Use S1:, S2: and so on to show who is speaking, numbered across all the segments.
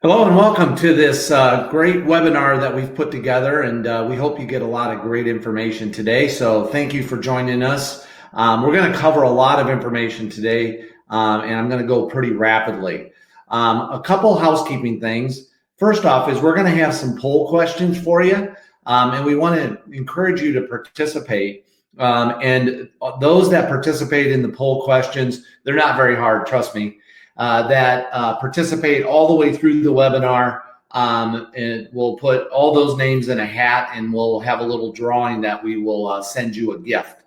S1: Hello and welcome to this great webinar that we've put together, and we hope you get a lot of great information today. So thank you for joining us. We're going to cover a lot of information today, and I'm going to go pretty rapidly. A couple housekeeping things. First off is we're going to have some poll questions for you, and we want to encourage you to participate. And those that participate in the poll questions, they're not very hard, trust me. That participate all the way through the webinar, and we'll put all those names in a hat, and we'll have a little drawing that we will send you a gift.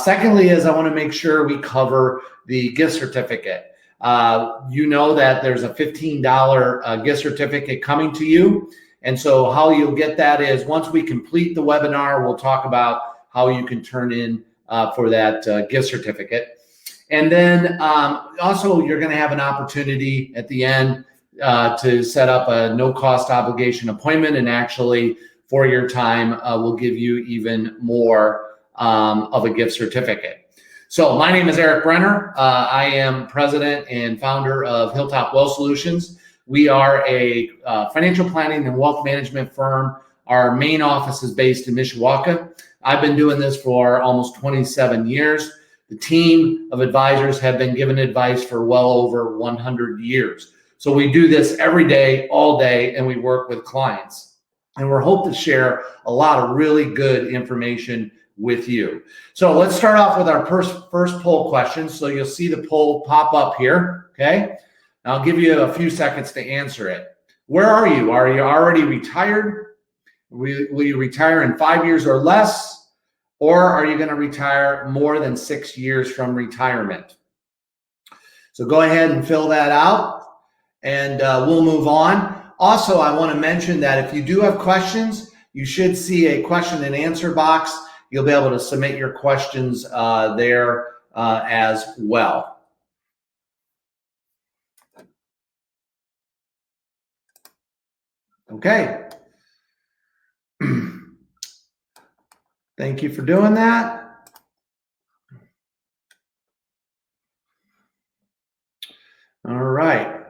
S1: Secondly is I want to make sure we cover the gift certificate. You know that there's a $15 gift certificate coming to you, and so how you'll get that is once we complete the webinar, we'll talk about how you can turn in for that gift certificate. And then also you're going to have an opportunity at the end to set up a no cost obligation appointment, and actually for your time we'll give you even more of a gift certificate. So my name is Eric Brenner. I am president and founder of Hilltop Wealth Solutions. We are a financial planning and wealth management firm. Our main office is based in Mishawaka. I've been doing this for almost 27 years. The team of advisors have been given advice for well over 100 years. So we do this every day, all day, and we work with clients. And we're hoping to share a lot of really good information with you. So let's start off with our first poll question. So you'll see the poll pop up here, okay? I'll give you a few seconds to answer it. Where are you? Are you already retired? Will you retire in 5 years or less? Or are you going to retire more than 6 years from retirement? So go ahead and fill that out, and we'll move on. Also, I want to mention that if you do have questions, you should see a question and answer box. You'll be able to submit your questions there as well. Okay. Thank you for doing that. All right.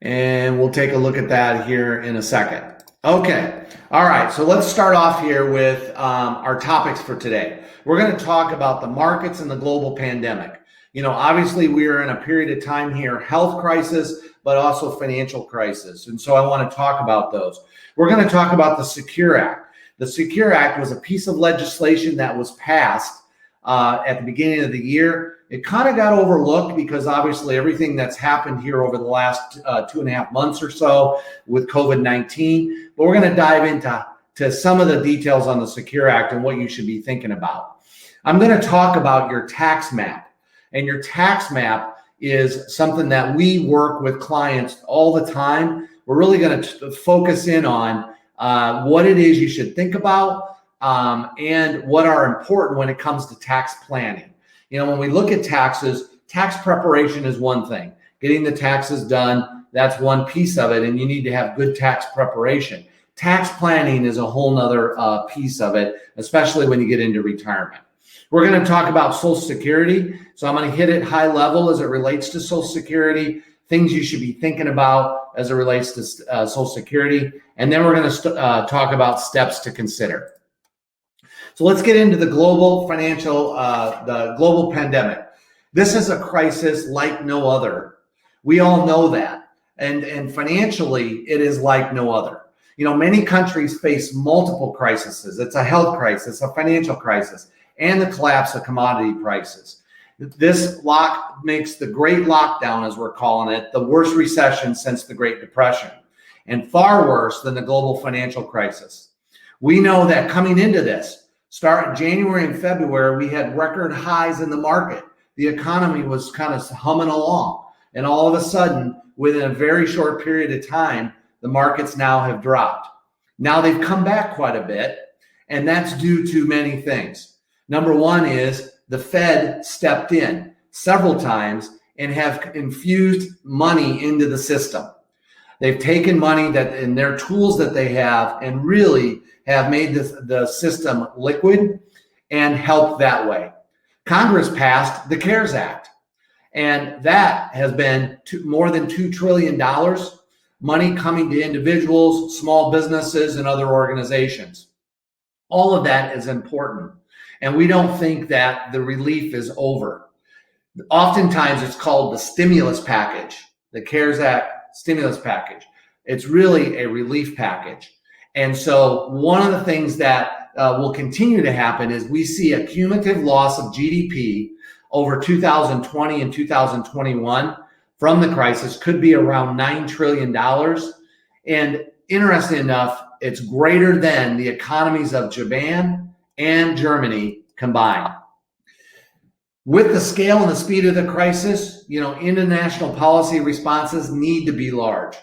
S1: And we'll take a look at that here in a second. Okay. All right. So let's start off here with our topics for today. We're going to talk about the markets and the global pandemic. You know, obviously we are in a period of time here, health crisis, but also financial crisis. And so I want to talk about those. We're going to talk about the Secure Act. The Secure Act was a piece of legislation that was passed at the beginning of the year. It kind of got overlooked because obviously everything that's happened here over the last 2.5 months or so with COVID-19. But we're going to dive into some of the details on the Secure Act and what you should be thinking about. I'm going to talk about your tax map. And your tax map is something that we work with clients all the time. We're really going to focus in on what it is you should think about and what are important when it comes to tax planning. You know, when we look at taxes, tax preparation is one thing. Getting the taxes done, that's one piece of it, and you need to have good tax preparation. Tax planning is a whole nother piece of it, especially when you get into retirement. We're going to talk about Social Security. So I'm going to hit it high level as it relates to Social Security, things you should be thinking about as it relates to Social Security. And then we're going to talk about steps to consider. So let's get into the global the global pandemic. This is a crisis like no other. We all know that. And financially, it is like no other. You know, many countries face multiple crises. It's a health crisis, a financial crisis, and the collapse of commodity prices. This makes the Great Lockdown, as we're calling it, the worst recession since the Great Depression, and far worse than the global financial crisis. We know that coming into this, starting January and February, we had record highs in the market. The economy was kind of humming along, and all of a sudden, within a very short period of time, the markets now have dropped. Now they've come back quite a bit, and that's due to many things. Number one is the Fed stepped in several times and have infused money into the system. They've taken money that in their tools that they have and really have made the system liquid and helped that way. Congress passed the CARES Act, and that has been more than $2 trillion money coming to individuals, small businesses, and other organizations. All of that is important. And we don't think that the relief is over. Oftentimes it's called the stimulus package, the CARES Act stimulus package. It's really a relief package. And so one of the things that will continue to happen is we see a cumulative loss of GDP over 2020 and 2021 from the crisis could be around $9 trillion. And interesting enough, it's greater than the economies of Japan and Germany combined. With the scale and the speed of the crisis, international policy responses need to be large,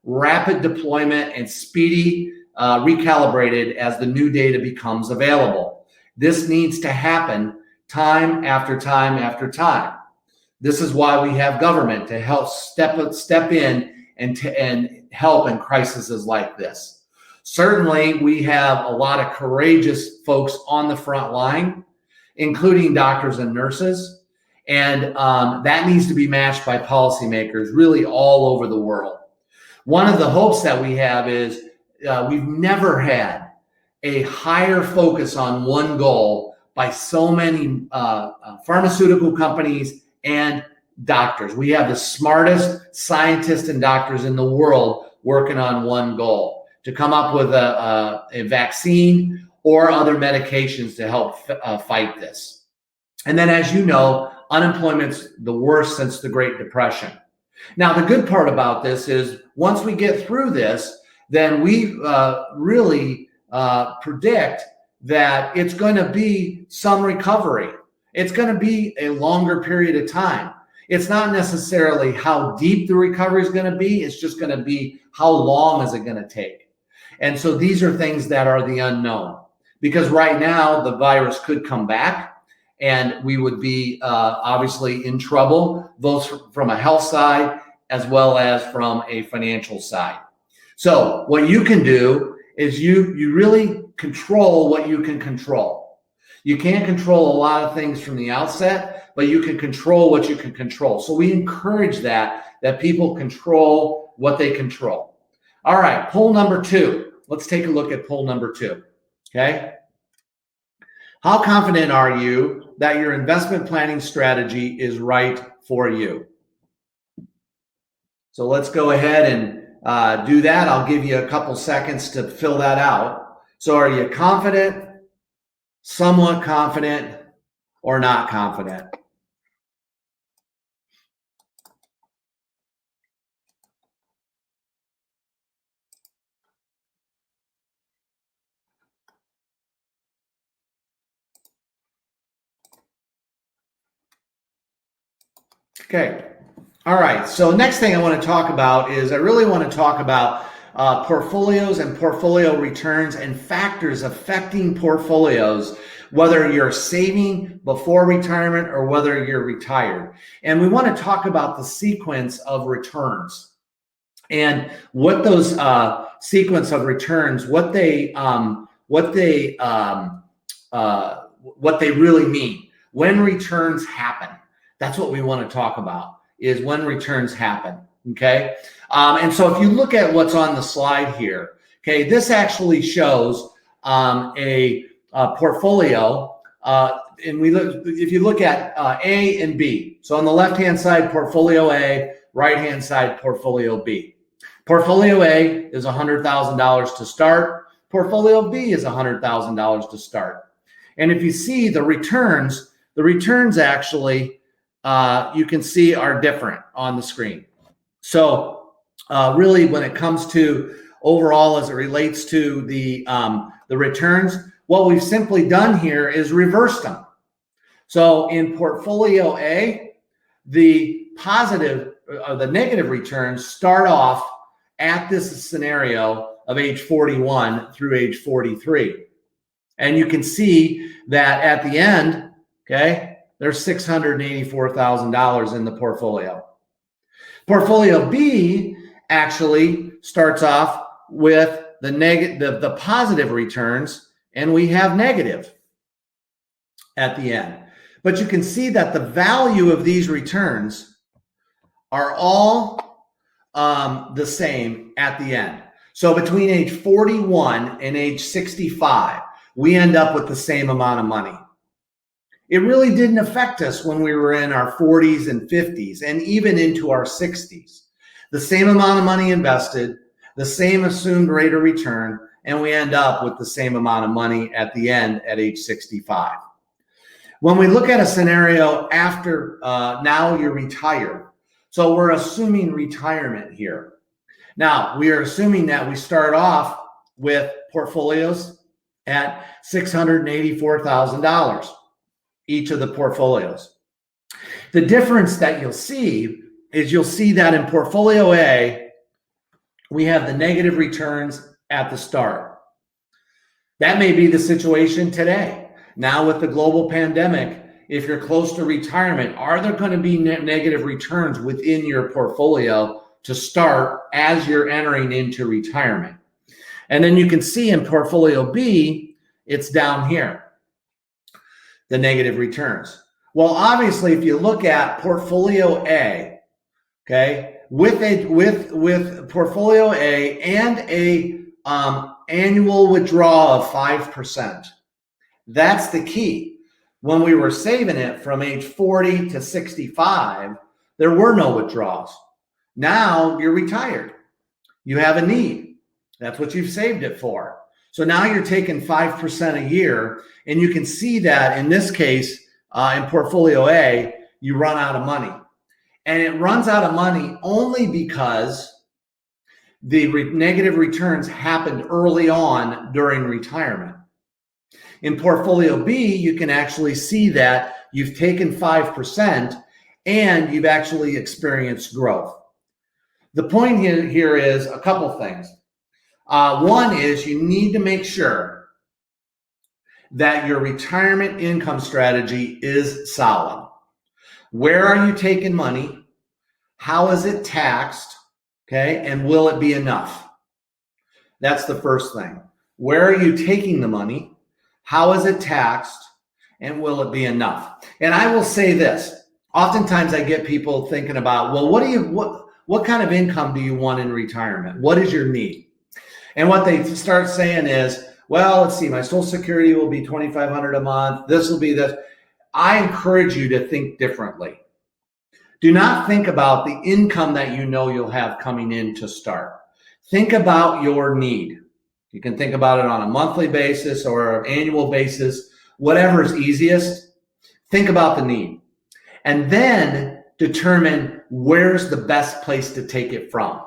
S1: rapid deployment, and speedy recalibrated as the new data becomes available. This needs to happen time after time after time. This is why we have government to help step in and help in crises like this. Certainly, we have a lot of courageous folks on the front line, including doctors and nurses, and that needs to be matched by policymakers really all over the world. One of the hopes that we have is we've never had a higher focus on one goal by so many pharmaceutical companies and doctors. We have the smartest scientists and doctors in the world working on one goal, to come up with a vaccine or other medications to help fight this. And then, as you know, unemployment's the worst since the Great Depression. Now, the good part about this is once we get through this, then we really predict that it's going to be some recovery. It's going to be a longer period of time. It's not necessarily how deep the recovery is going to be. It's just going to be how long is it going to take. And so these are things that are the unknown, because right now the virus could come back and we would be obviously in trouble, both from a health side as well as from a financial side. So what you can do is you really control what you can control. You can't control a lot of things from the outset, but you can control what you can control. So we encourage that people control what they control. All right, poll number 2. Let's take a look at poll number 2. Okay. How confident are you that your investment planning strategy is right for you? So let's go ahead and do that. I'll give you a couple seconds to fill that out. So are you confident, somewhat confident, or not confident? Okay. All right. So next thing I want to talk about is I really want to talk about portfolios and portfolio returns and factors affecting portfolios, whether you're saving before retirement or whether you're retired. And we want to talk about the sequence of returns and what those sequence of returns, what they really mean. When returns happen, that's what we want to talk about, is when returns happen. Okay. And so if you look at what's on the slide here, okay, this actually shows a portfolio. And if you look at A and B, so on the left-hand side, portfolio A, right-hand side, portfolio B. Portfolio A is $100,000 to start. Portfolio B is $100,000 to start. And if you see the returns actually, you can see are different on the screen. So really, when it comes to overall, as it relates to the returns, what we've simply done here is reversed them. So in portfolio A, the positive or the negative returns start off at this scenario of age 41 through age 43. And you can see that at the end, okay, there's $684,000 in the portfolio. Portfolio B actually starts off with the positive returns, and we have negative at the end. But you can see that the value of these returns are all the same at the end. So between age 41 and age 65, we end up with the same amount of money. It really didn't affect us when we were in our 40s and 50s and even into our 60s. The same amount of money invested, the same assumed rate of return, and we end up with the same amount of money at the end at age 65. When we look at a scenario after now you're retired, so we're assuming retirement here. Now, we are assuming that we start off with portfolios at $684,000, each of the portfolios. The difference that you'll see is you'll see that in portfolio A, we have the negative returns at the start. That may be the situation today. Now with the global pandemic, if you're close to retirement, are there going to be negative returns within your portfolio to start as you're entering into retirement? And then you can see in portfolio B, it's down here, the negative returns. Well, obviously, if you look at portfolio A, okay, with portfolio A and a annual withdrawal of 5%, that's the key. When we were saving it from age 40 to 65, there were no withdrawals. Now you're retired. You have a need. That's what you've saved it for. So now you're taking 5% a year, and you can see that in this case, in portfolio A, you run out of money. And it runs out of money only because the negative returns happened early on during retirement. In portfolio B, you can actually see that you've taken 5% and you've actually experienced growth. The point here is a couple things. One is you need to make sure that your retirement income strategy is solid. Where are you taking money? How is it taxed? Okay, and will it be enough? That's the first thing. Where are you taking the money? How is it taxed? And will it be enough? And I will say this. Oftentimes I get people thinking about, well, what kind of income do you want in retirement? What is your need? And what they start saying is, well, let's see, my Social Security will be $2,500 a month. This will be this. I encourage you to think differently. Do not think about the income that you know you'll have coming in to start. Think about your need. You can think about it on a monthly basis or an annual basis, whatever is easiest. Think about the need. And then determine where's the best place to take it from,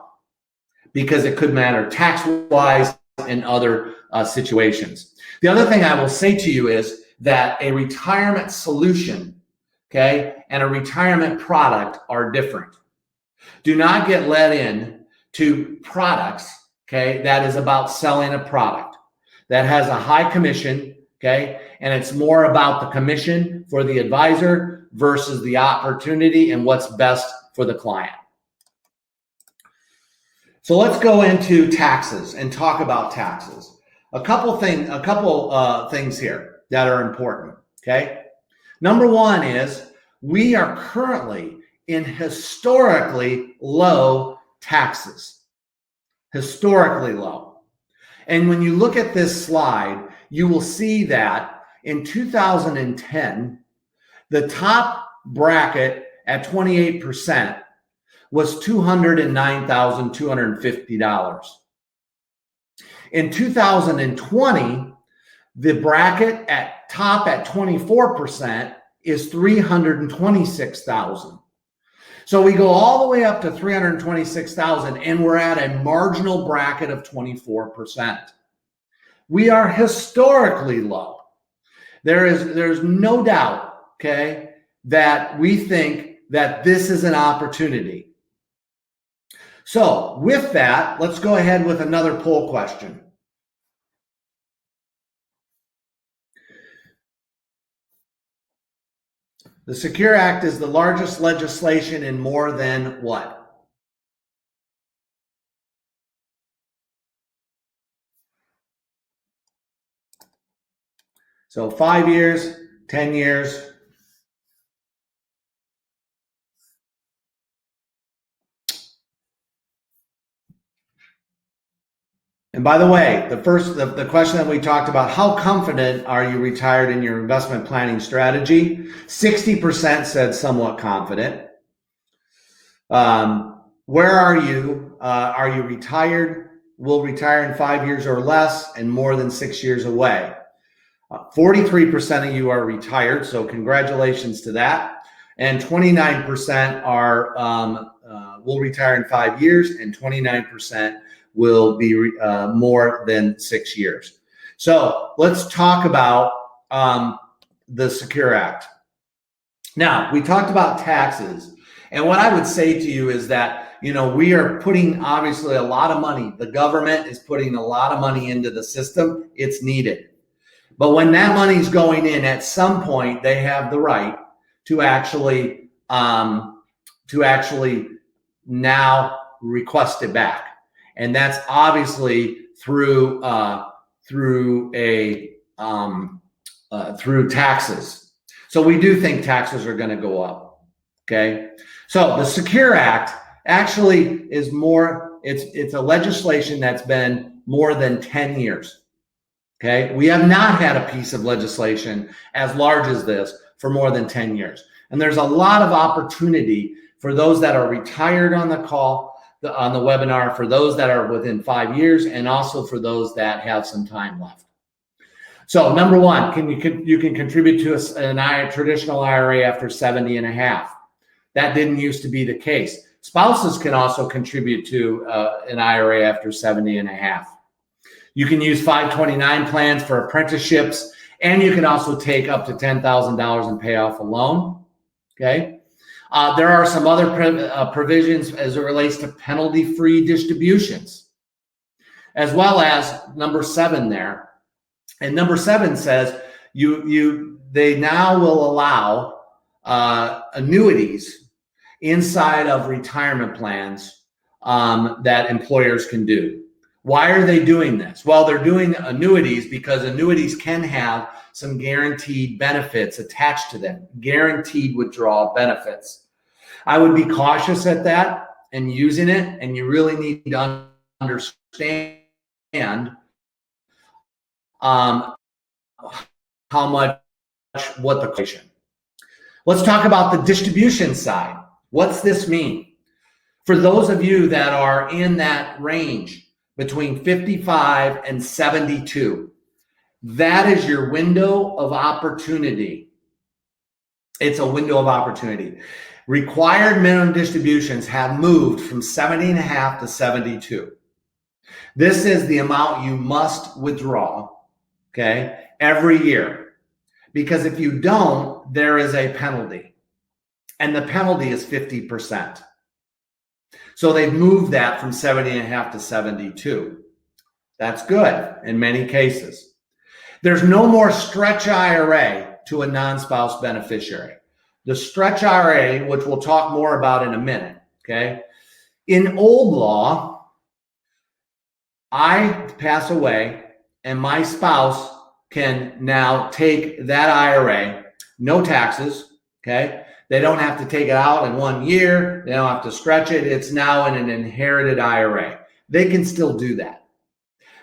S1: because it could matter tax-wise and other situations. The other thing I will say to you is that a retirement solution, okay, and a retirement product are different. Do not get led in to products, okay, that is about selling a product that has a high commission, okay, and it's more about the commission for the advisor versus the opportunity and what's best for the client. So let's go into taxes and talk about taxes. A couple things here that are important, okay? Number one is we are currently in historically low taxes. Historically low. And when you look at this slide, you will see that in 2010, the top bracket at 28% was $209,250. In 2020, the bracket at top at 24% is $326,000. So we go all the way up to $326,000 and we're at a marginal bracket of 24%. We are historically low. There's no doubt, okay, that we think that this is an opportunity. So with that, let's go ahead with another poll question. The Secure Act is the largest legislation in more than what? So 5 years, 10 years. And by the way, the question that we talked about, how confident are you retired in your investment planning strategy? 60% said somewhat confident. Where are you? Are you retired? Will retire in 5 years or less and more than 6 years away? 43% of you are retired, so congratulations to that. And 29% are will retire in 5 years, and 29% will be more than 6 years. So let's talk about the Secure Act. Now, we talked about taxes, and what I would say to you is that, you know, we are putting obviously a lot of money. The government is putting a lot of money into the system. It's needed. But when that money's going in, at some point, they have the right to actually now request it back, and that's obviously through taxes. So we do think taxes are going to go up. Okay, so the Secure Act actually is more. It's a legislation that's been more than 10 years. Okay, we have not had a piece of legislation as large as this for more than 10 years. And there's a lot of opportunity for those that are retired on the call, on the webinar, for those that are within 5 years, and also for those that have some time left. So number one, you can contribute to a traditional IRA after 70 and a half. That didn't used to be the case. Spouses can also contribute to an IRA after 70 and a half. You can use 529 plans for apprenticeships, and you can also take up to $10,000 and pay off a loan. Okay. There are some other provisions as it relates to penalty-free distributions, as well as number 7 there. And number 7 says they now will allow annuities inside of retirement plans that employers can do. Why are they doing this? Well, they're doing annuities because annuities can have some guaranteed benefits attached to them, guaranteed withdrawal benefits. I would be cautious at that and using it, and you really need to understand how much, what the question. Let's talk about the distribution side. What's this mean? For those of you that are in that range, between 55 and 72. That is your window of opportunity. It's a window of opportunity. Required minimum distributions have moved from 70 and a half to 72. This is the amount you must withdraw, okay, every year. Because if you don't, there is a penalty. And the penalty is 50%. So they've moved that from 70 and a half to 72. That's good in many cases. There's no more stretch IRA to a non-spouse beneficiary. The stretch IRA, which we'll talk more about in a minute, okay? In old law, I pass away and my spouse can now take that IRA, no taxes, okay? They don't have to take it out in 1 year. They don't have to stretch it. It's now in an inherited IRA. They can still do that.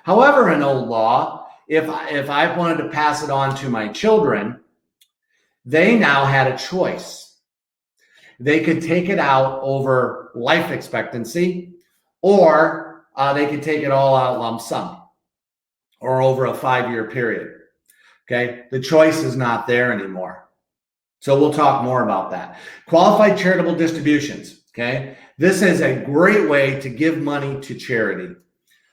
S1: However, in old law, if I wanted to pass it on to my children, they now had a choice. They could take it out over life expectancy, or they could take it all out lump sum, or over a 5-year period. Okay, the choice is not there anymore. So we'll talk more about that. Qualified charitable distributions, okay? This is a great way to give money to charity.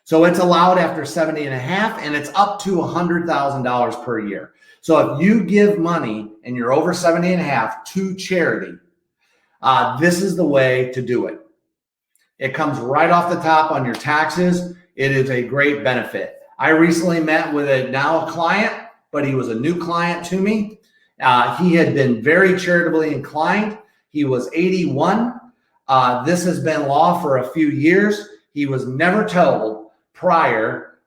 S1: So it's allowed after 70 and a half, and it's up to $100,000 per year. So if you give money and you're over 70 and a half to charity, this is the way to do it. It comes right off the top on your taxes. It is a great benefit. I recently met with a client, but he was a new client to me. He had been very charitably inclined. He was 81. This has been law for a few years. He was never told prior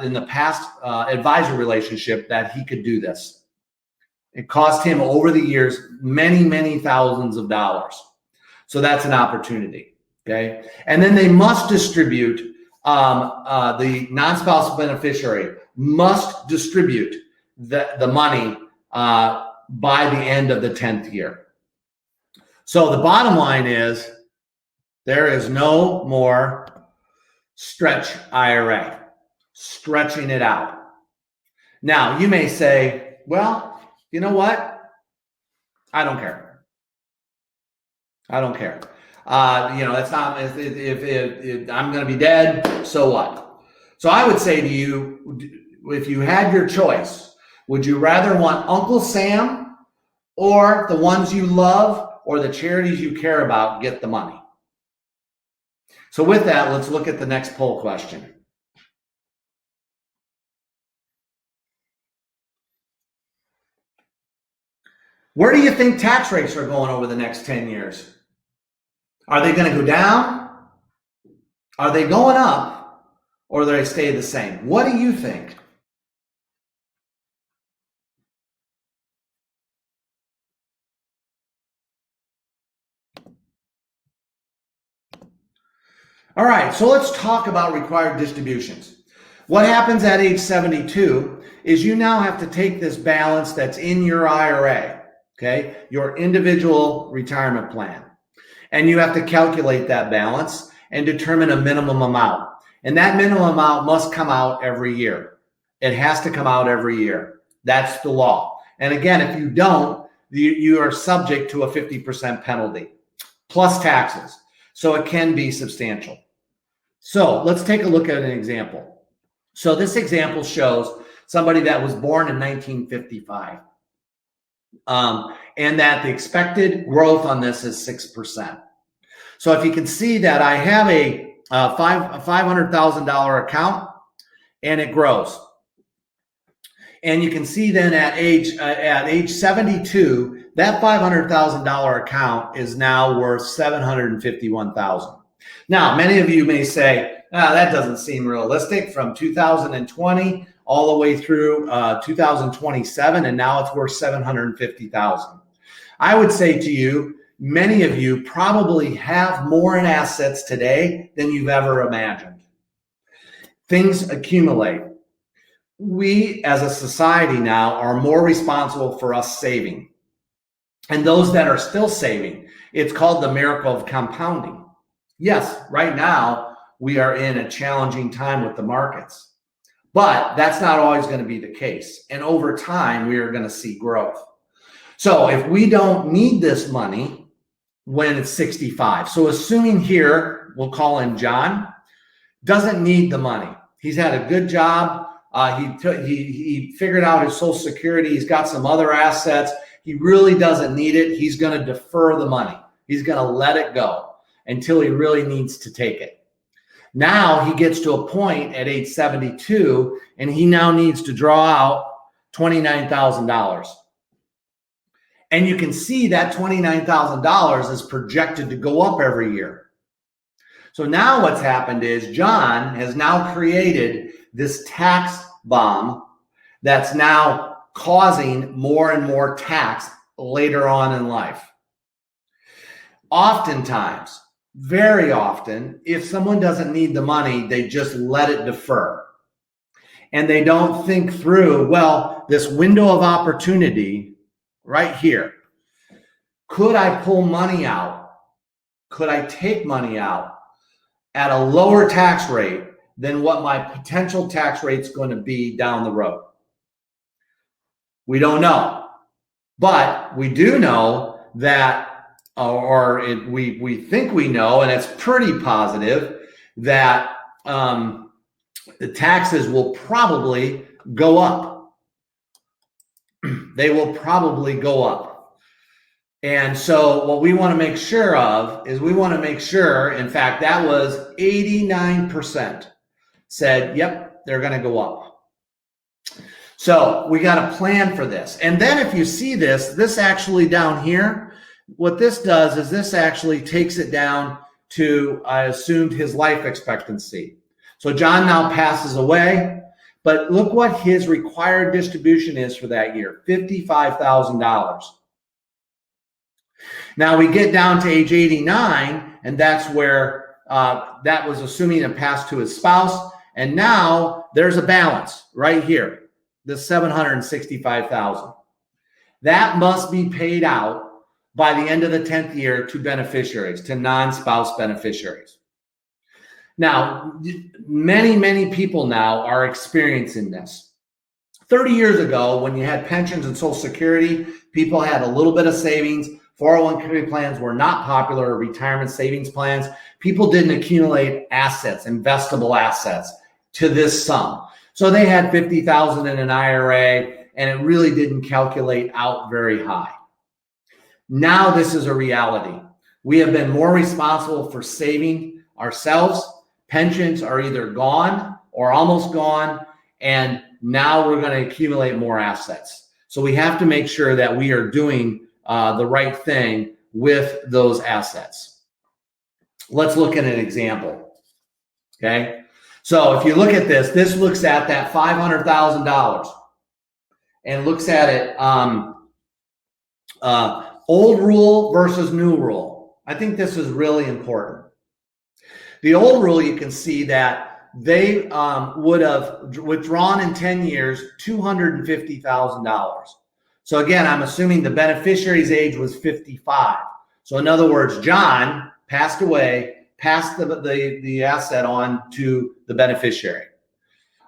S1: in the past advisor relationship that he could do this. It cost him over the years many, many thousands of dollars. So that's an opportunity. Okay. And then they must distribute the non-spousal beneficiary must distribute the money by the end of the 10th year. So the bottom line is there is no more stretch IRA, stretching it out. Now, you may say, well, you know what? I don't care. I don't care. That's not, if I'm going to be dead, so what? So I would say to you, if you had your choice, would you rather want Uncle Sam or the ones you love or the charities you care about get the money? So with that, let's look at the next poll question. Where do you think tax rates are going over the next 10 years? Are they going to go down? Are they going up? Or do they stay the same? What do you think? All right, so let's talk about required distributions. What happens at age 72 is you now have to take this balance that's in your IRA, okay, your individual retirement plan, and you have to calculate that balance and determine a minimum amount. And that minimum amount must come out every year. It has to come out every year. That's the law. And again, if you don't, you are subject to a 50% penalty plus taxes. So it can be substantial. So let's take a look at an example. So this example shows somebody that was born in 1955. And that the expected growth on this is 6%. So if you can see that I have a $500,000 account and it grows. And you can see then at age 72, that $500,000 account is now worth $751,000. Now, many of you may say, that doesn't seem realistic, from 2020 all the way through 2027, and now it's worth $750,000. I would say to you, many of you probably have more in assets today than you've ever imagined. Things accumulate. We as a society now are more responsible for us saving. And those that are still saving, it's called the miracle of compounding. Yes, right now we are in a challenging time with the markets, but that's not always going to be the case. And over time, we are going to see growth. So if we don't need this money when it's 65, so assuming here, we'll call him John, doesn't need the money. He's had a good job. He figured out his Social Security. He's got some other assets. He really doesn't need it. He's going to defer the money. He's going to let it go until he really needs to take it. Now he gets to a point at age 72, and he now needs to draw out $29,000. And you can see that $29,000 is projected to go up every year. So now what's happened is John has now created this tax bomb that's now causing more and more tax later on in life. Oftentimes, very often, if someone doesn't need the money, they just let it defer. And they don't think through, well, this window of opportunity right here, could I pull money out? Could I take money out at a lower tax rate than what my potential tax rate is going to be down the road? We don't know, but we do know that, we think we know, and it's pretty positive that the taxes will probably go up. They will probably go up. And so what we want to make sure of is we want to make sure, in fact, that was 89% said, yep, they're going to go up. So we got a plan for this. And then if you see this actually down here, what this does is this actually takes it down to, I assumed, his life expectancy. So John now passes away, but look what his required distribution is for that year, $55,000. Now we get down to age 89, and that's where that was assuming it passed to his spouse. And now there's a balance right here, the $765,000. That must be paid out by the end of the 10th year to beneficiaries, to non-spouse beneficiaries. Now, many people now are experiencing this. 30 years ago, when you had pensions and Social Security, people had a little bit of savings. 401k plans were not popular, or retirement savings plans. People didn't accumulate assets, investable assets, to this sum. So they had $50,000 in an IRA, and it really didn't calculate out very high. Now this is a reality. We have been more responsible for saving ourselves. Pensions are either gone or almost gone, and now we're going to accumulate more assets. So we have to make sure that we are doing the right thing with those assets. Let's look at an example. Okay. So if you look at this, this looks at that $500,000 and looks at it old rule versus new rule. I think this is really important. The old rule, you can see that they would have withdrawn in 10 years $250,000. So again, I'm assuming the beneficiary's age was 55. So in other words, John passed away, passed the asset on to the beneficiary.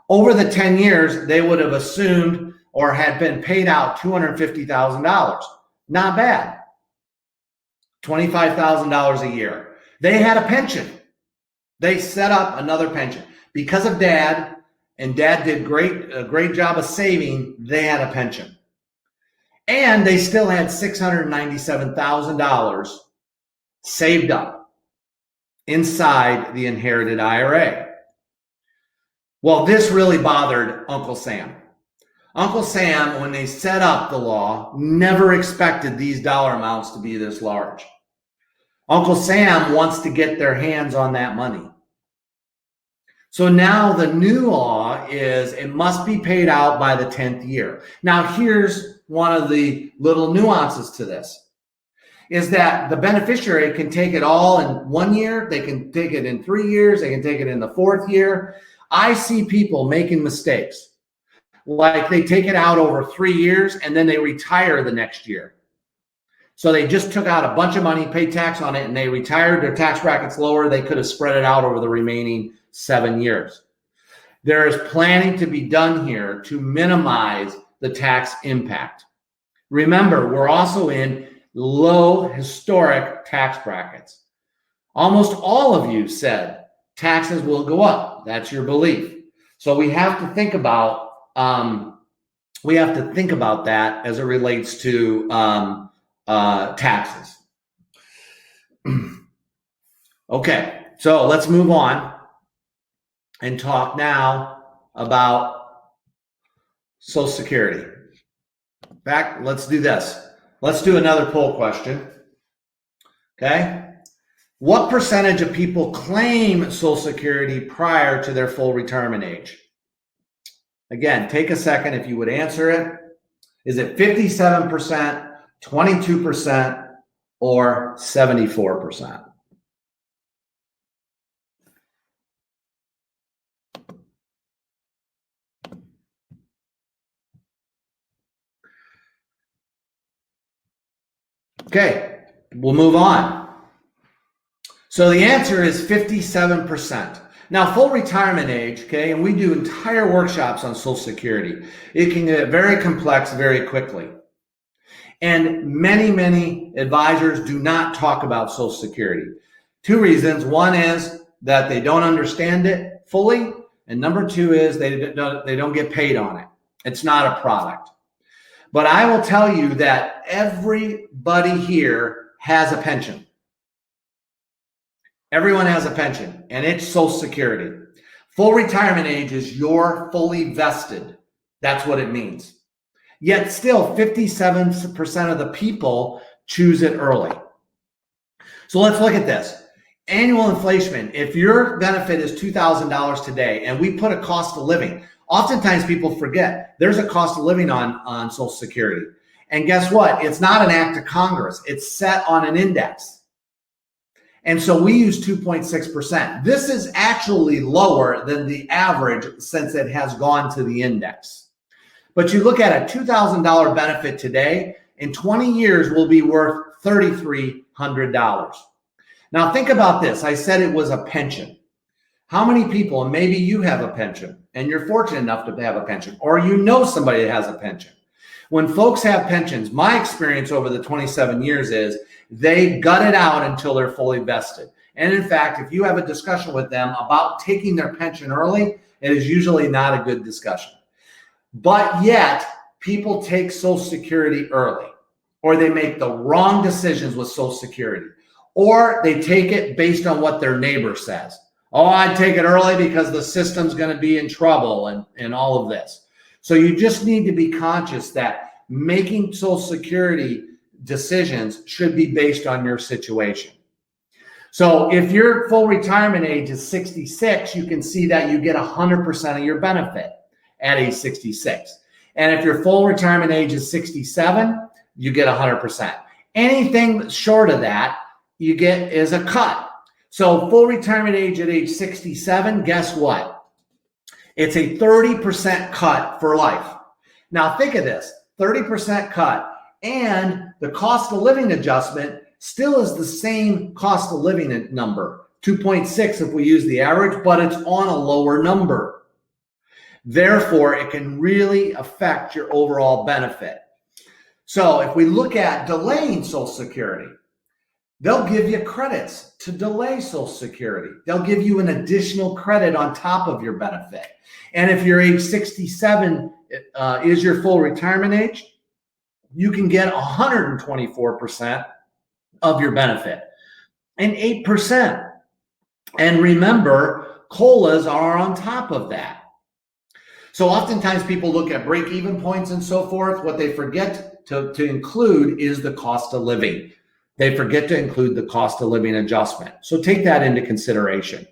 S1: Over the 10 years, they would have assumed or had been paid out $250,000. Not bad. $25,000 a year. They had a pension. They set up another pension. Because of Dad, and Dad did a great job of saving, they had a pension. And they still had $697,000 saved up inside the inherited IRA. Well, this really bothered Uncle Sam. Uncle Sam, when they set up the law, never expected these dollar amounts to be this large. Uncle Sam wants to get their hands on that money. So now the new law is it must be paid out by the 10th year. Now here's one of the little nuances to this, is that the beneficiary can take it all in 1 year, they can take it in 3 years, they can take it in the 4th year. I see people making mistakes. Like they take it out over 3 years and then they retire the next year. So they just took out a bunch of money, paid tax on it, and they retired. Their tax bracket's lower. They could have spread it out over the remaining 7 years. There is planning to be done here to minimize the tax impact. Remember, we're also in low historic tax brackets. Almost all of you said taxes will go up. That's your belief. So we have to think about that as it relates to taxes. Okay, so let's move on and talk now about Social Security. Let's do this. Let's do another poll question. Okay. What percentage of people claim Social Security prior to their full retirement age? Again, take a second if you would answer it. Is it 57%, 22%, or 74%? Okay, we'll move on. So the answer is 57%. Now, full retirement age, okay, and we do entire workshops on Social Security. It can get very complex very quickly. And many advisors do not talk about Social Security. 2 reasons. One is that they don't understand it fully. And number 2 is they don't get paid on it. It's not a product. But I will tell you that everybody here has a pension. Everyone has a pension, and it's Social Security. Full retirement age is you're fully vested. That's what it means. Yet still 57% of the people choose it early. So let's look at this. Annual inflation. If your benefit is $2,000 today, and we put a cost of living, oftentimes people forget there's a cost of living on Social Security. And guess what? It's not an act of Congress. It's set on an index. And so we use 2.6%. This is actually lower than the average since it has gone to the index. But you look at a $2,000 benefit today, in 20 years will be worth $3,300. Now think about this. I said it was a pension. How many people, and maybe you have a pension and you're fortunate enough to have a pension, or you know somebody that has a pension. When folks have pensions, my experience over the 27 years is they gut it out until they're fully vested. And in fact, if you have a discussion with them about taking their pension early, it is usually not a good discussion. But yet, people take Social Security early, or they make the wrong decisions with Social Security, or they take it based on what their neighbor says. Oh, I'd take it early because the system's going to be in trouble and all of this. So you just need to be conscious that making Social Security decisions should be based on your situation. So if your full retirement age is 66, you can see that you get 100% of your benefit at age 66. And if your full retirement age is 67, you get 100%. Anything short of that, you get is a cut. So full retirement age at age 67, guess what? It's a 30% cut for life. Now think of this, 30% cut, and the cost of living adjustment still is the same cost of living number, 2.6 if we use the average, but it's on a lower number. Therefore, it can really affect your overall benefit. So if we look at delaying Social Security, they'll give you credits to delay Social Security. They'll give you an additional credit on top of your benefit. And if your age 67 is your full retirement age, you can get 124% of your benefit and 8%. And remember, COLAs are on top of that. So oftentimes people look at break-even points and so forth. What they forget to include is the cost of living. They forget to include the cost of living adjustment. So take that into consideration.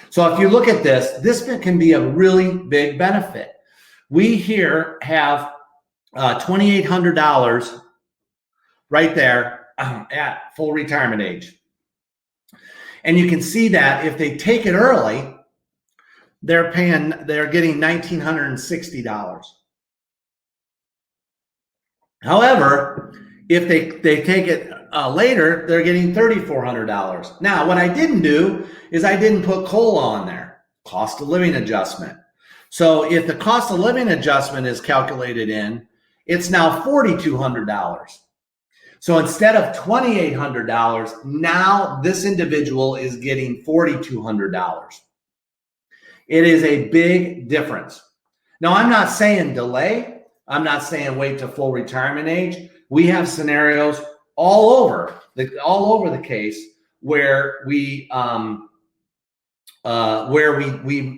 S1: So if you look at this can be a really big benefit. We here have $2,800 right there at full retirement age. And you can see that if they take it early, they're getting $1,960. However, if they take it later, they're getting $3,400. Now, what I didn't do is I didn't put COLA on there, cost of living adjustment. So if the cost of living adjustment is calculated in, it's now $4,200. So instead of $2,800, now this individual is getting $4,200. It is a big difference. Now, I'm not saying delay. I'm not saying wait to full retirement age. We have scenarios all over the case where we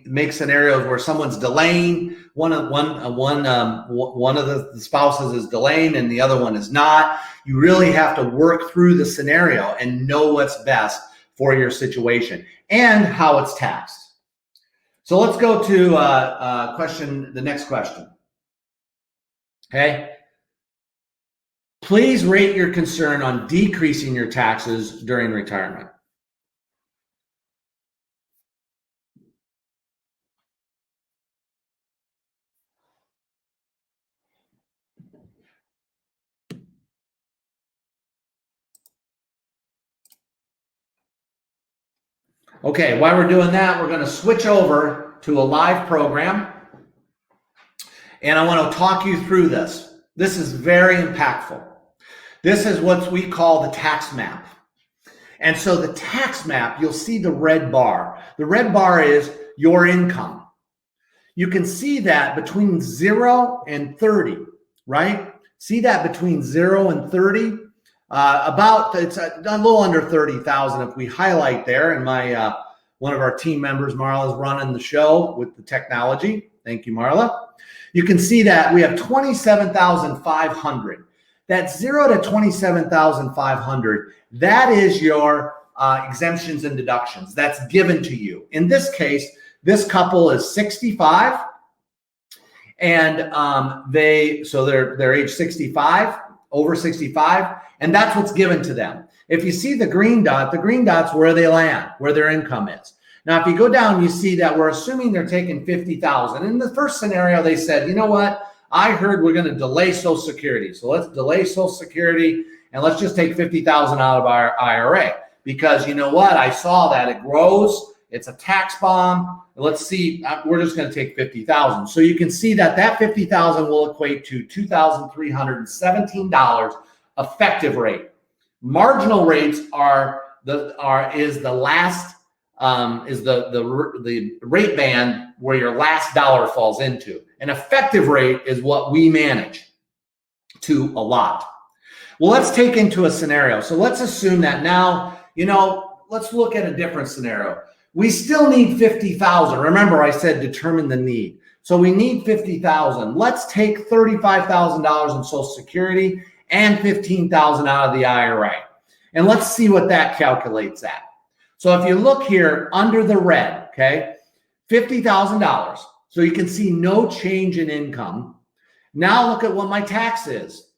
S1: make scenarios where someone's delaying. One of the spouses is delaying and the other one is not. You really have to work through the scenario and know what's best for your situation and how it's taxed. So let's go to the next question. Okay. Please rate your concern on decreasing your taxes during retirement. Okay, while we're doing that, we're going to switch over to a live program. And I want to talk you through this. This is very impactful. This is what we call the tax map. And so the tax map, you'll see the red bar. The red bar is your income. You can see that between 0 and 30, right? See that between 0 and 30? It's a little under 30,000 if we highlight there. And my one of our team members, Marla, is running the show with the technology. Thank you, Marla. You can see that we have 27,500. That's 0 to 27,500. That is your exemptions and deductions. That's given to you. In this case, this couple is 65, and they're age 65, over 65, and that's what's given to them. If you see the green dot's where they land, where their income is. Now, if you go down, you see that we're assuming they're taking $50,000. In the first scenario, they said, you know what? I heard we're going to delay Social Security. So let's delay Social Security and let's just take $50,000 out of our IRA. Because you know what? I saw that it grows. It's a tax bomb. Let's see. We're just going to take $50,000. So you can see that $50,000 will equate to $2,317 effective rate. Marginal rates the rate band where your last dollar falls into. An effective rate is what we manage to a lot. Well, let's take into a scenario. So let's assume that now, let's look at a different scenario. We still need $50,000. Remember, I said determine the need. So we need $50,000. Let's take $35,000 in Social Security and $15,000 out of the IRA. And let's see what that calculates at. So if you look here under the red, okay, $50,000. So you can see no change in income. Now look at what my tax is.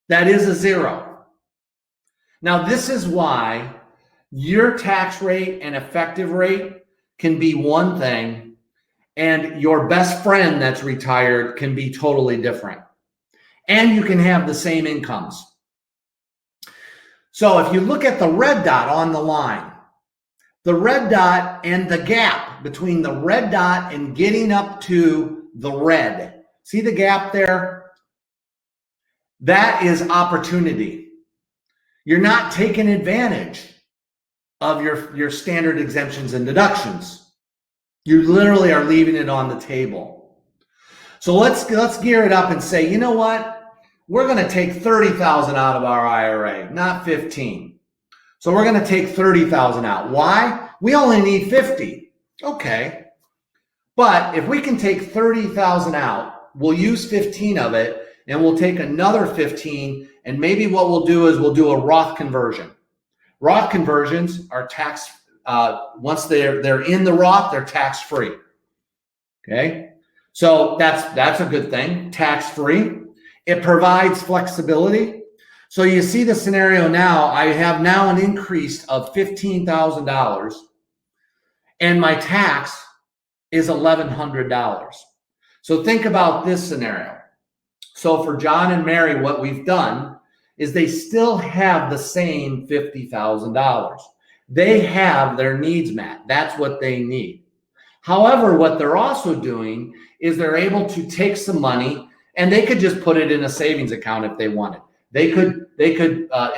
S1: That is a 0. Now this is why your tax rate and effective rate can be one thing, and your best friend that's retired can be totally different. And you can have the same incomes. So if you look at the red dot on the line, the red dot and the gap between the red dot and getting up to the red, see the gap there? That is opportunity. You're not taking advantage of your standard exemptions and deductions. You literally are leaving it on the table. So let's gear it up and say, you know what? We're going to take $30,000 out of our IRA, not 15. So we're going to take $30,000 out. Why? We only need 50. Okay. But if we can take $30,000 out, we'll use 15 of it and we'll take another 15. And maybe what we'll do is we'll do a Roth conversion. Roth conversions are tax, once they're in the Roth, they're tax free. Okay. So that's a good thing. Tax free. It provides flexibility. So you see the scenario now. I have now an increase of $15,000 and my tax is $1,100. So think about this scenario. So for John and Mary, what we've done is they still have the same $50,000. They have their needs met. That's what they need. However, what they're also doing is they're able to take some money and they could just put it in a savings account if they wanted. They could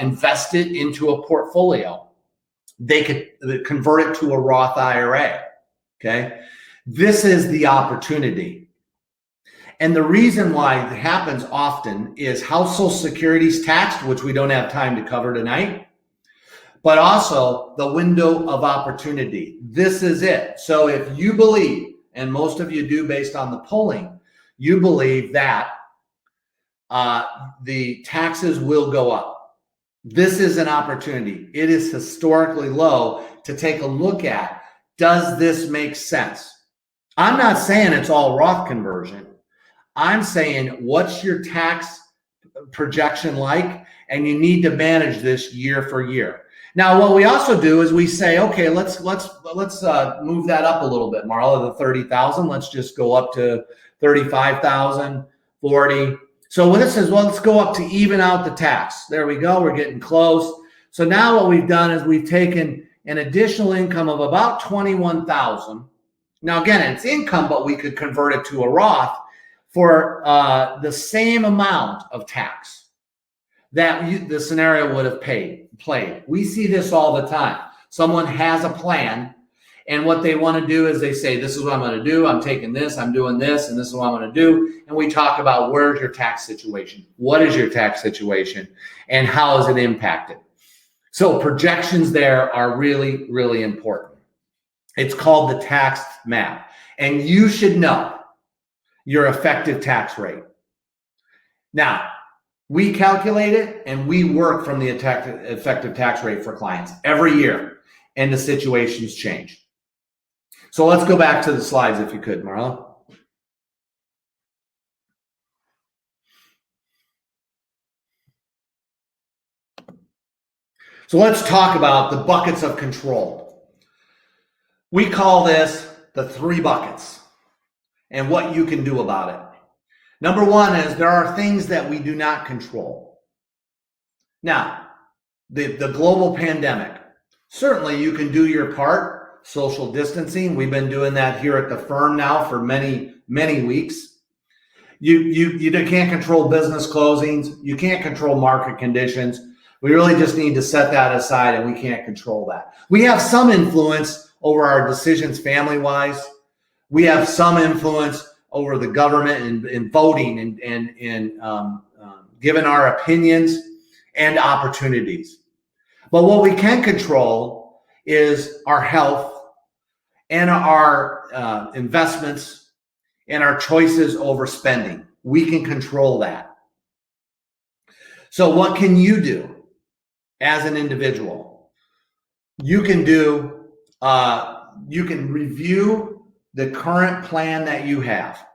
S1: invest it into a portfolio. They could convert it to a Roth IRA. Okay, this is the opportunity. And the reason why it happens often is how Social Security is taxed, which we don't have time to cover tonight, but also the window of opportunity. This is it. So if you believe, and most of you do based on the polling, you believe that the taxes will go up. This is an opportunity. It is historically low to take a look at. Does this make sense? I'm not saying it's all Roth conversion. I'm saying what's your tax projection like? And you need to manage this year for year. Now, what we also do is we say, okay, let's move that up a little bit, Marla, the 30,000. Let's just go up to 35,000, 40. So when it says, well, let's go up to even out the tax. There we go. We're getting close. So now what we've done is we've taken an additional income of about 21,000. Now, again, it's income, but we could convert it to a Roth for the same amount of tax that the scenario would have played. We see this all the time. Someone has a plan, and what they want to do is they say, this is what I'm going to do. I'm taking this, I'm doing this, and this is what I'm going to do. And we talk about where's your tax situation? What is your tax situation? And how is it impacted? So projections there are really, really important. It's called the tax map. And you should know your effective tax rate. Now, we calculate it and we work from the effective tax rate for clients every year, and the situations change. So let's go back to the slides if you could, Marla. So let's talk about the buckets of control. We call this the 3 buckets and what you can do about it. Number 1 is there are things that we do not control. Now, the global pandemic, certainly you can do your part, social distancing. We've been doing that here at the firm now for many, many weeks. You can't control business closings. You can't control market conditions. We really just need to set that aside, and we can't control that. We have some influence over our decisions family-wise. We have some influence over the government in voting and giving our opinions and opportunities. But what we can control is our health and our investments and our choices over spending. We can control that. So what can you do as an individual? You can review the current plan that you have.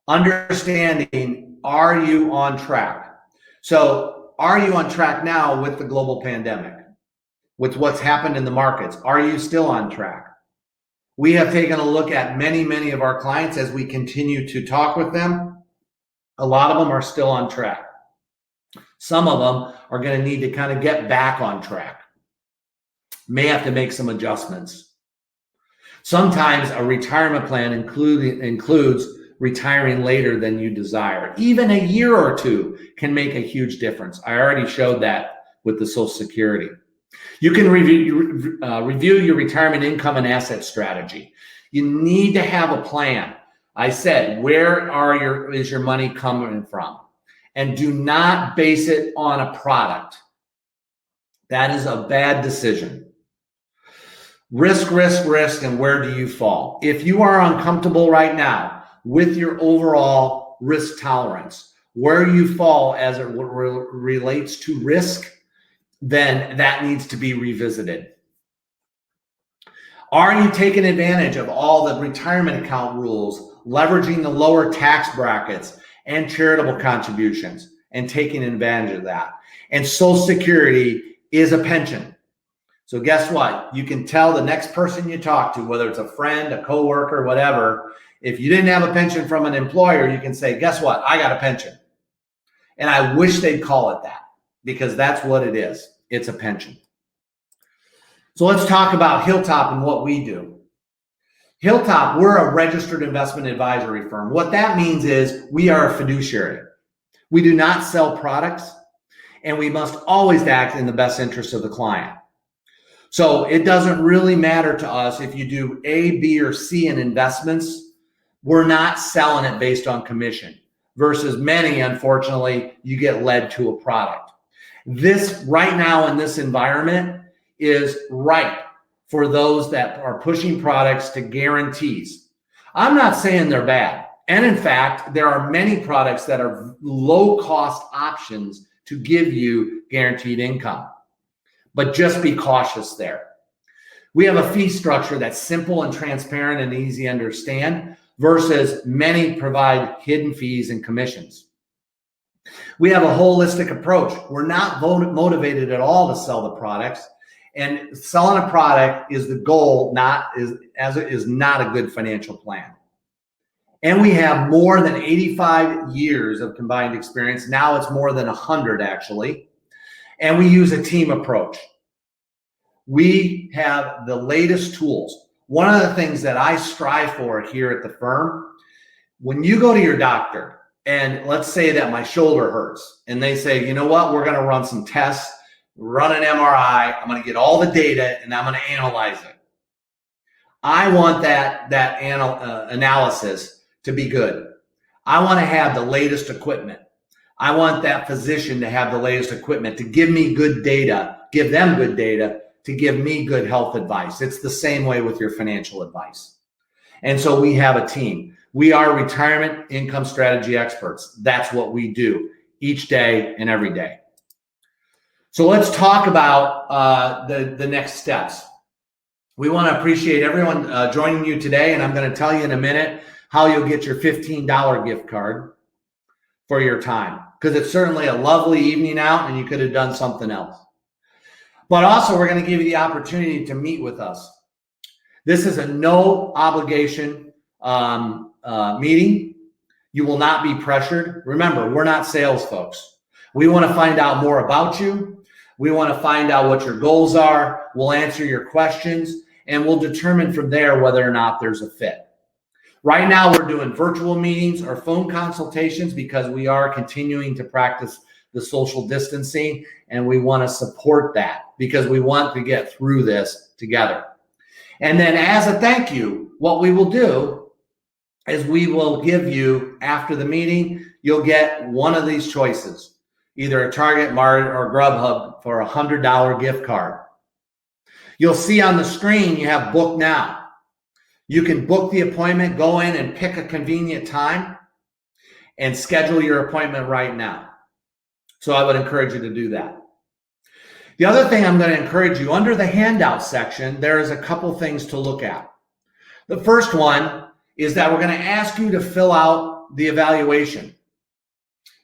S1: Understanding, are you on track? So are you on track now with the global pandemic? With what's happened in the markets? Are you still on track? We have taken a look at many of our clients as we continue to talk with them. A lot of them are still on track. Some of them are going to need to kind of get back on track. May have to make some adjustments. Sometimes a retirement plan includes retiring later than you desire. Even a year or 2 can make a huge difference. I already showed that with the Social Security. You can review your retirement income and asset strategy. You need to have a plan. I said, where is your money coming from? And do not base it on a product. That is a bad decision. Risk, and where do you fall? If you are uncomfortable right now with your overall risk tolerance, where you fall as it relates to risk, then that needs to be revisited. Are you taking advantage of all the retirement account rules, leveraging the lower tax brackets and charitable contributions and taking advantage of that? And Social Security is a pension. So guess what? You can tell the next person you talk to, whether it's a friend, a coworker, whatever, if you didn't have a pension from an employer, you can say, guess what? I got a pension. And I wish they'd call it that, because that's what it is. It's a pension. So let's talk about Hilltop and what we do. Hilltop, we're a registered investment advisory firm. What that means is we are a fiduciary. We do not sell products, and we must always act in the best interest of the client. So it doesn't really matter to us if you do A, B, or C in investments. We're not selling it based on commission, versus many, unfortunately, you get led to a product. This right now in this environment is right for those that are pushing products to guarantees. I'm not saying they're bad. And in fact, there are many products that are low cost options to give you guaranteed income. But just be cautious there. We have a fee structure that's simple and transparent and easy to understand, versus many provide hidden fees and commissions. We have a holistic approach. We're not motivated at all to sell the products, and selling a product is the goal, is not a good financial plan. And we have more than 85 years of combined experience. Now it's more than 100 actually. And we use a team approach. We have the latest tools. One of the things that I strive for here at the firm, when you go to your doctor, and let's say that my shoulder hurts, and they say, you know what, we're going to run some tests, run an MRI, I'm going to get all the data, and I'm going to analyze it. I want that analysis to be good. I want to have the latest equipment. I want that physician to have the latest equipment to give me good data, give them good data to give me good health advice. It's the same way with your financial advice. And so we have a team. We are retirement income strategy experts. That's what we do each day and every day. So let's talk about the next steps. We want to appreciate everyone joining you today, and I'm going to tell you in a minute how you'll get your $15 gift card for your time, because it's certainly a lovely evening out and you could have done something else. But also, we're going to give you the opportunity to meet with us. This is a no obligation meeting. You will not be pressured. Remember, we're not sales folks. We want to find out more about you. We want to find out what your goals are. We'll answer your questions, and we'll determine from there whether or not there's a fit. Right now, we're doing virtual meetings or phone consultations because we are continuing to practice the social distancing, and we want to support that because we want to get through this together. And then as a thank you, what we will do is we will give you, after the meeting, you'll get one of these choices, either a Target, Mart, or Grubhub for a $100 gift card. You'll see on the screen you have book now. You can book the appointment, go in and pick a convenient time and schedule your appointment right now. So I would encourage you to do that. The other thing I'm going to encourage you, under the handout section, there is a couple things to look at. The first one is that we're going to ask you to fill out the evaluation.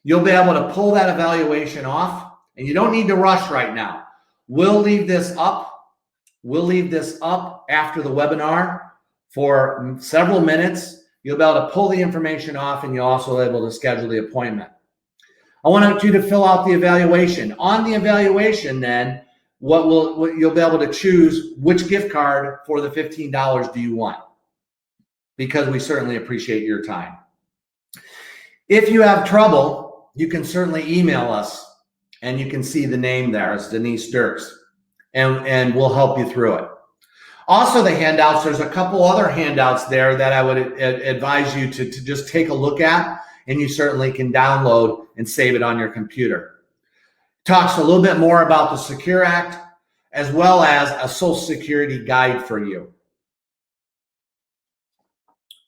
S1: You'll be able to pull that evaluation off, and you don't need to rush right now. We'll leave this up. We'll leave this up after the webinar for several minutes. You'll be able to pull the information off, and you'll also be able to schedule the appointment. I want you to fill out the evaluation. On the evaluation, then, you'll be able to choose which gift card for the $15 do you want, because we certainly appreciate your time. If you have trouble, you can certainly email us, and you can see the name there. It's Denise Dirks, and we'll help you through it. Also, the handouts, there's a couple other handouts there that I would advise you to just take a look at, and you certainly can download and save it on your computer. Talks a little bit more about the Secure Act, as well as a Social Security guide for you.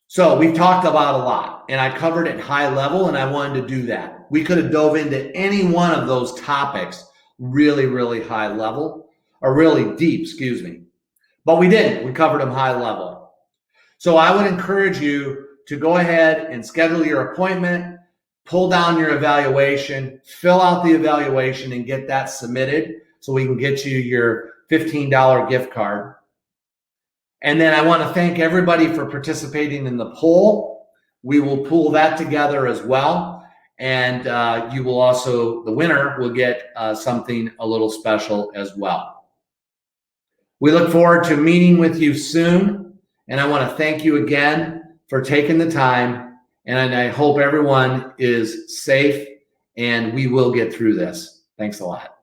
S1: So we've talked about a lot, and I covered it high level, and I wanted to do that. We could have dove into any one of those topics really, really high level, or really deep, excuse me. But we didn't. We covered them high level. So I would encourage you to go ahead and schedule your appointment, pull down your evaluation, fill out the evaluation, and get that submitted so we can get you your $15 gift card. And then I want to thank everybody for participating in the poll. We will pull that together as well. And you will also, the winner will get something a little special as well. We look forward to meeting with you soon. And I want to thank you again for taking the time. And I hope everyone is safe, and we will get through this. Thanks a lot.